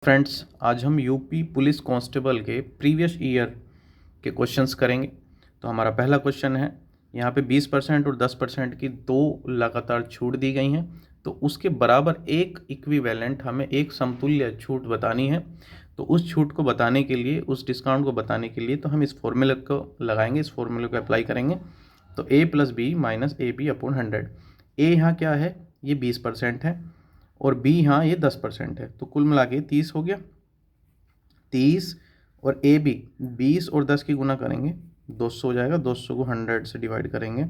Friends, आज हम UP police constable के प्रीवियस ईयर के क्वेश्चंस करेंगे। तो हमारा पहला क्वेश्चन है, यहाँ पे 20% और 10% की दो लगातार छूट दी गई हैं, तो उसके बराबर एक इक्विवेलेंट हमें एक समतुल्य छूट बतानी है। तो उस छूट को बताने के लिए, उस डिस्काउंट को बताने के लिए तो हम इस फॉर्मूले को लगाएंगे, इस फॉर्मूले को अप्लाई करेंगे। तो a + b - ab/100। a यहाँ क्या है, ये 20% है, और b यहाँ ये 10% है, तो कुल मिला के 30 हो गया। 30 और ए बी 20 और 10 की गुना करेंगे 200 हो जाएगा। 200 को 100 से डिवाइड करेंगे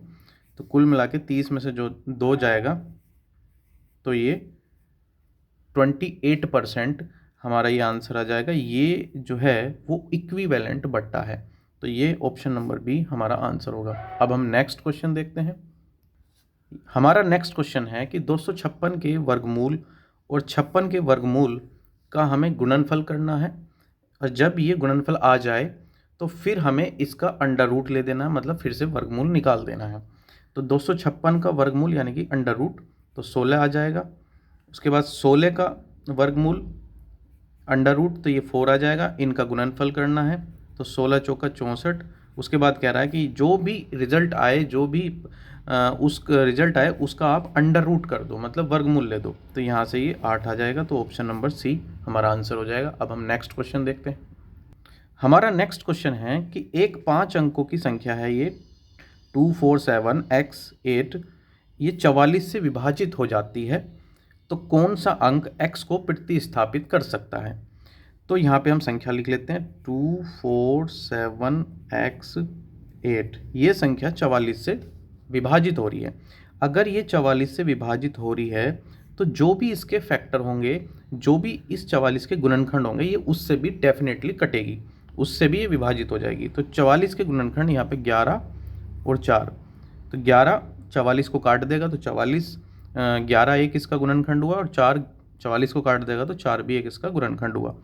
तो कुल मिला के 30 में से जो 2 जाएगा तो ये 28% हमारा ये आंसर आ जाएगा। ये जो है वो इक्विवेलेंट बट्टा है, तो ये ऑप्शन नंबर बी हमारा आंसर होगा। अब हम नेक्स्ट क्वेश्चन देखते हैं। हमारा नेक्स्ट क्वेश्चन है कि 256 के वर्गमूल और 56 के वर्गमूल का हमें गुणनफल करना है, और जब ये गुणनफल आ जाए तो फिर हमें इसका अंडर रूट ले देना है, मतलब फिर से वर्गमूल निकाल देना है। तो 256 का वर्गमूल यानी कि अंडर रूट, तो 16 आ जाएगा। उसके बाद 16 का वर्गमूल अंडर रूट, तो ये 4 आ जाएगा। इनका गुणनफल करना है, तो 16 चौका 64। उसके बाद कह रहा है कि जो भी रिजल्ट आए, जो भी उस रिजल्ट आए उसका आप अंडर रूट कर दो, मतलब वर्गमूल ले दो। तो यहाँ से ये 8 आ जाएगा, तो ऑप्शन नंबर सी हमारा आंसर हो जाएगा। अब हम नेक्स्ट क्वेश्चन देखते हैं। हमारा नेक्स्ट क्वेश्चन है कि एक 5 अंकों की संख्या है ये 247x8, ये 44 से विभाजित हो जाती है, तो कौन सा अंक x को प्रतिस्थापित कर सकता है। तो यहाँ पे हम संख्या लिख लेते हैं 247x8, ये संख्या 44 से विभाजित हो रही है। अगर ये 44 से विभाजित हो रही है तो जो भी इसके फैक्टर होंगे, जो भी इस 44 के गुणनखंड होंगे, ये उससे भी डेफिनेटली कटेगी, उससे भी ये विभाजित हो जाएगी। तो 44 के गुणनखंड यहाँ पे 11 और 4, तो 11 44 को काट देगा तो 44, 11 एक इसका गुणनखंड हुआ, और 4 44 को काट देगा तो 4 भी एक इसका गुणनखंड हुआ।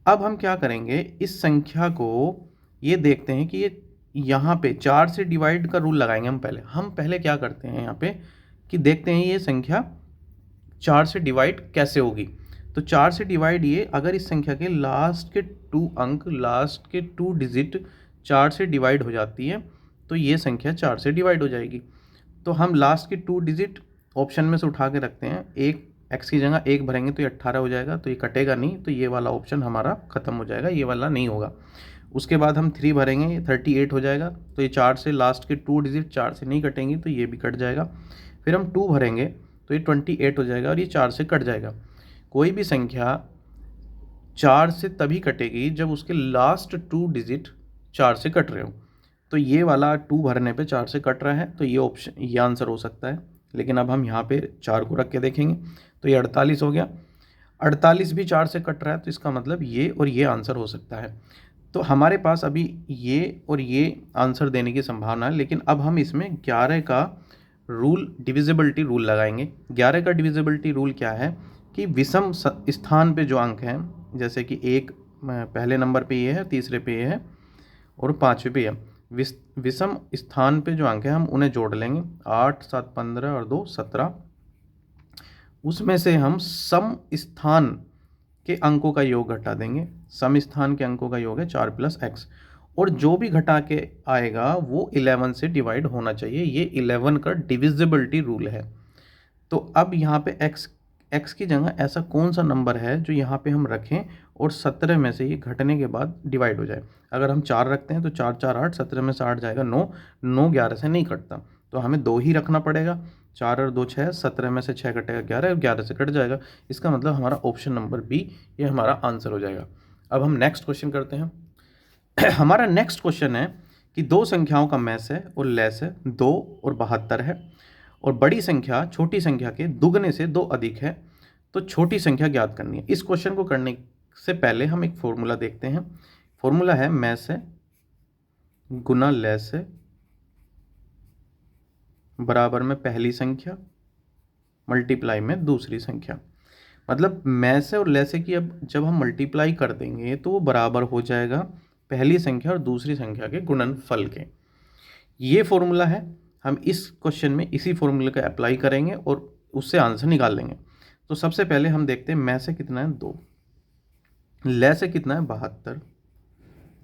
अब हम क्या करेंगे, इस संख्या को ये देखते हैं कि ये यहाँ पे 4 से डिवाइड का रूल लगाएंगे। हम पहले क्या करते हैं यहाँ पे कि देखते हैं ये संख्या 4 से डिवाइड कैसे होगी। तो 4 से डिवाइड, ये अगर इस संख्या के लास्ट के 2 अंक, लास्ट के 2 डिजिट 4 से डिवाइड हो जाती है, तो ये संख्या 4 से डिवाइड हो जाएगी। तो हम लास्ट के 2 डिजिट ऑप्शन में से उठा के रखते हैं। एक x की जगह 1 भरेंगे तो ये 18 हो जाएगा, तो ये कटेगा नहीं, तो ये वाला ऑप्शन हमारा खत्म हो जाएगा, ये वाला नहीं होगा। उसके बाद हम 3 भरेंगे, ये 38 हो जाएगा, तो ये 4 से लास्ट के 2 डिजिट 4 से नहीं कटेंगी, तो ये भी कट जाएगा। फिर हम 2 भरेंगे तो ये 28 हो जाएगा, और ये 4 से कट जाएगा। कोई भी संख्या 4 से तभी कटेगी जब उसके लास्ट 2 डिजिट 4 से कट रहे हो। तो ये वाला 2 भरने पे 4 से कट रहा है, तो ये ऑप्शन, ये आंसर हो सकता है। लेकिन अब हम यहाँ पे 4 को रख के देखेंगे तो ये 48 हो गया। 48 भी 4 से कट रहा है, तो इसका मतलब ये और ये आंसर हो सकता है। तो हमारे पास अभी ये और ये आंसर देने की संभावना है, लेकिन अब हम इसमें 11 का रूल, डिविजिबिलिटी रूल लगाएंगे। 11 का डिविजिबिलिटी रूल क्या है कि विषम स्थान पे जो अंक हैं, जैसे कि एक पहले नंबर पे ये है, तीसरे पे ये है, और 5वें पे ये, विषम स्थान पे जो अंक हैं हम उन्हें जोड़ लेंगे। 8 7 15 और 2 17। उसमें से हम सम स्थान के अंकों का योग घटा देंगे। सम स्थान के अंकों का योग है 4 + x, और जो भी घटा के आएगा वो 11 से डिवाइड होना चाहिए। ये 11 का डिविजिबिलिटी रूल है। तो अब यहाँ पे x की जगह ऐसा कौन सा नंबर है जो यहाँ पे हम रखें और 17 में से ये घटने के बाद डिवाइड हो जाए। अगर हम 4 रखते हैं तो 4 4 8, 17 में से 8 जाएगा 9, 9 11 से नहीं कटता, तो हमें 2 ही रखना पड़ेगा। 4 और 2 6, 17 में से 6 कटेगा 11, 11 से कट जाएगा। इसका मतलब हमारा ऑप्शन नंबर बी ये हमारा आंसर हो जाएगा। अब हम नेक्स्ट क्वेश्चन करते हैं। हमारा नेक्स्ट क्वेश्चन है कि दो संख्याओं का मैस है और लेस है 2 और 72 है, और बड़ी संख्या छोटी संख्या के दुगने से 2 अधिक है, तो छोटी संख्या ज्ञात करनी है। इस क्वेश्चन को करने से पहले हम एक फॉर्मूला देखते हैं। फॉर्मूला है मैस है गुना लेस है बराबर में पहली संख्या मल्टीप्लाई में दूसरी संख्या। मतलब मैस है और लेस है की अब जब हम मल्टीप्लाई कर देंगे तो वो बराबर हो जाएगा पहली संख्या और दूसरी संख्या के गुणनफल के। ये फॉर्मूला है, हम इस क्वेश्चन में इसी फॉर्मूले का अप्लाई करेंगे और उससे आंसर निकाल लेंगे। तो सबसे पहले हम देखते हैं मैस है कितना है 2, ले से कितना है 72।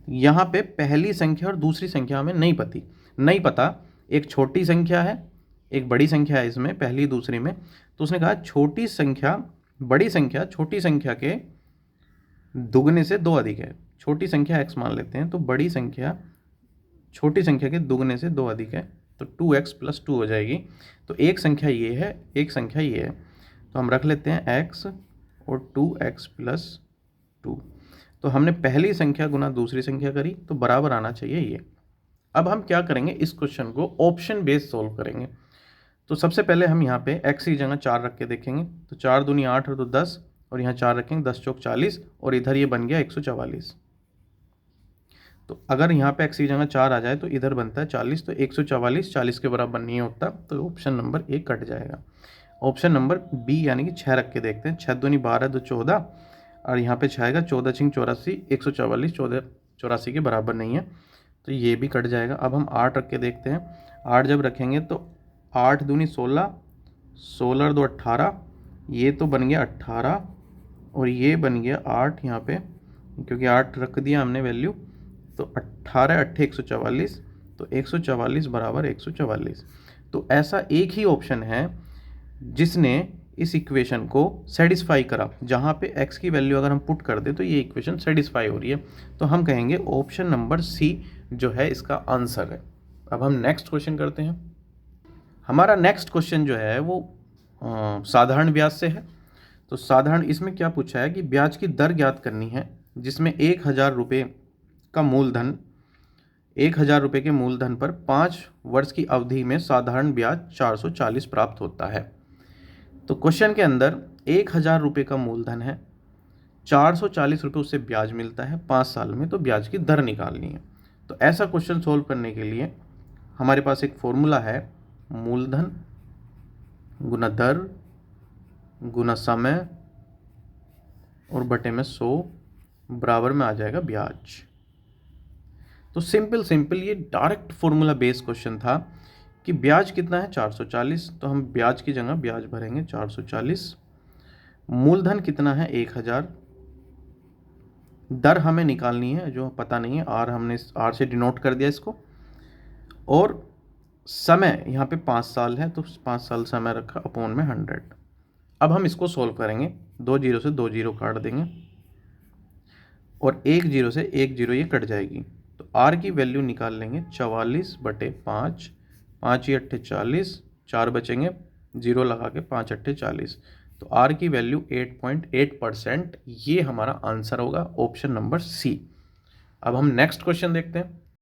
यहाँ पे पहली संख्या और दूसरी संख्या हमें नहीं पता। एक छोटी संख्या है, एक बड़ी संख्या है इसमें, पहली दूसरी में। तो उसने कहा छोटी संख्या बड़ी संख्या छोटी संख्या के दुगने से 2 अधिक है। छोटी संख्या x मान लेते हैं, तो बड़ी संख्या छोटी संख्या के दुगने से 2 अधिक है, तो 2x + 2 हो जाएगी। तो एक संख्या ये है, एक संख्या ये है, तो हम रख लेते हैं x और 2x + 2। तो हमने पहली संख्या गुना दूसरी संख्या करी, तो बराबर आना चाहिए ये। अब हम क्या करेंगे, इस क्वेश्चन को ऑप्शन बेस्ड सोल्व करेंगे। तो सबसे पहले हम यहाँ पे x की जगह 4 रख के देखेंगे, तो 4 दूनी 8 और 2 10, और यहाँ 4 रखेंगे, 10 चौक 40, और इधर ये बन गया 144। तो अगर यहाँ पे x की जगह 4 आ जाए तो इधर बनता है 40, तो 144 40 के बराबर नहीं होता, तो ऑप्शन नंबर ए कट जाएगा। ऑप्शन नंबर बी यानी कि 6 रख के देखते हैं। 6 दूनी 12 तो 14, और यहाँ पे 6 आएगा, 14 छिंग 84, 144 84 के बराबर नहीं है, तो ये भी कट जाएगा। अब हम 8 रख के देखते हैं। 8 जब रखेंगे तो 8 दूनी 16, 16 और 2 18, ये तो बन गया 18, और ये बन गया 8 यहाँ पे, क्योंकि 8 रख दिया हमने वैल्यू, तो 18 8 144, तो 144 बराबर 144। तो ऐसा एक ही ऑप्शन है जिसने इस इक्वेशन को सेटिस्फाई करा, जहाँ पे x की वैल्यू अगर हम पुट कर दें तो ये इक्वेशन सेटिस्फाई हो रही है। तो हम कहेंगे ऑप्शन नंबर सी जो है इसका आंसर है। अब हम नेक्स्ट क्वेश्चन करते हैं। हमारा नेक्स्ट क्वेश्चन जो है वो साधारण ब्याज से है। तो साधारण इसमें क्या पूछा है कि ब्याज की दर ज्ञात करनी है, जिसमें 1000 रुपये का मूलधन 1000 रुपये के मूलधन पर 5 वर्ष की अवधि में साधारण ब्याज 440 प्राप्त होता है। तो क्वेश्चन के अंदर 1000 रुपये का मूलधन है, 440 रुपये उससे ब्याज मिलता है 5 साल में, तो ब्याज की दर निकालनी है। तो ऐसा क्वेश्चन सोल्व करने के लिए हमारे पास एक फॉर्मूला है, मूलधन गुना दर गुना समय और बटे में 100 बराबर में आ जाएगा ब्याज। तो सिंपल ये डायरेक्ट फॉर्मूला बेस्ड क्वेश्चन था कि ब्याज कितना है 440, तो हम ब्याज की जगह ब्याज भरेंगे 440। मूलधन कितना है 1000, दर हमें निकालनी है जो पता नहीं है, आर हमने आर से डिनोट कर दिया इसको, और समय यहाँ पे 5 साल है, तो 5 साल समय रखा अपॉन में 100। अब हम इसको सोल्व करेंगे, 2 जीरो से 2 जीरो काट देंगे, और 1 जीरो से 1 जीरो ये कट जाएगी। तो आर की वैल्यू निकाल लेंगे 44/5, 5 ही 8 40, 4 बचेंगे, 0 लगा के 5 8 40। तो आर की वैल्यू 8.8%, ये हमारा आंसर होगा ऑप्शन नंबर सी। अब हम नेक्स्ट क्वेश्चन देखते हैं।